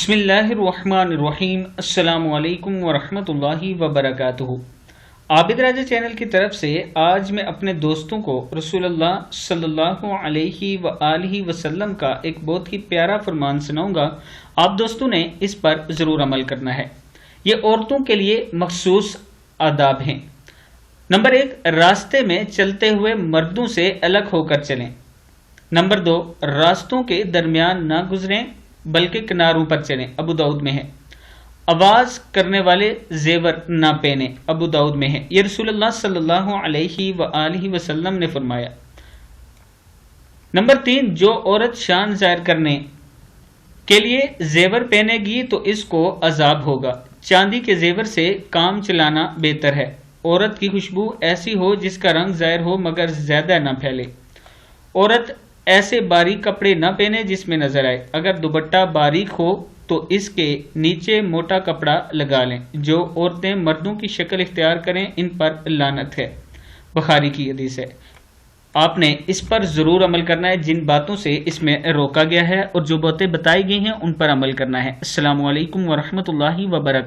بسم اللہ الرحمن الرحیم۔ السلام علیکم ورحمۃ اللہ وبرکاتہ۔ عابد راجہ چینل کی طرف سے آج میں اپنے دوستوں کو رسول اللہ صلی اللہ علیہ وآلہ وسلم کا ایک بہت ہی پیارا فرمان سناؤں گا۔ آپ دوستوں نے اس پر ضرور عمل کرنا ہے۔ یہ عورتوں کے لیے مخصوص آداب ہیں۔ نمبر 1، راستے میں چلتے ہوئے مردوں سے الگ ہو کر چلیں۔ نمبر 2، راستوں کے درمیان نہ گزریں بلکہ کناروں پر چلیں، ابو داؤد میں ہے۔ آواز کرنے والے زیور نہ پہنیں، ابو داؤد میں ہے۔ یہ رسول اللہ صلی اللہ علیہ وآلہ وسلم نے فرمایا۔ نمبر 3، جو عورت شان ظاہر کرنے کے لیے زیور پہنے گی تو اس کو عذاب ہوگا۔ چاندی کے زیور سے کام چلانا بہتر ہے۔ عورت کی خوشبو ایسی ہو جس کا رنگ ظاہر ہو مگر زیادہ نہ پھیلے۔ عورت ایسے باریک کپڑے نہ پہنے جس میں نظر آئے۔ اگر دوپٹہ باریک ہو تو اس کے نیچے موٹا کپڑا لگا لیں۔ جو عورتیں مردوں کی شکل اختیار کریں ان پر لعنت ہے، بخاری کی حدیث ہے۔ آپ نے اس پر ضرور عمل کرنا ہے، جن باتوں سے اس میں روکا گیا ہے اور جو باتیں بتائی گئی ہیں ان پر عمل کرنا ہے۔ السلام علیکم ورحمۃ اللہ وبرکاتہ۔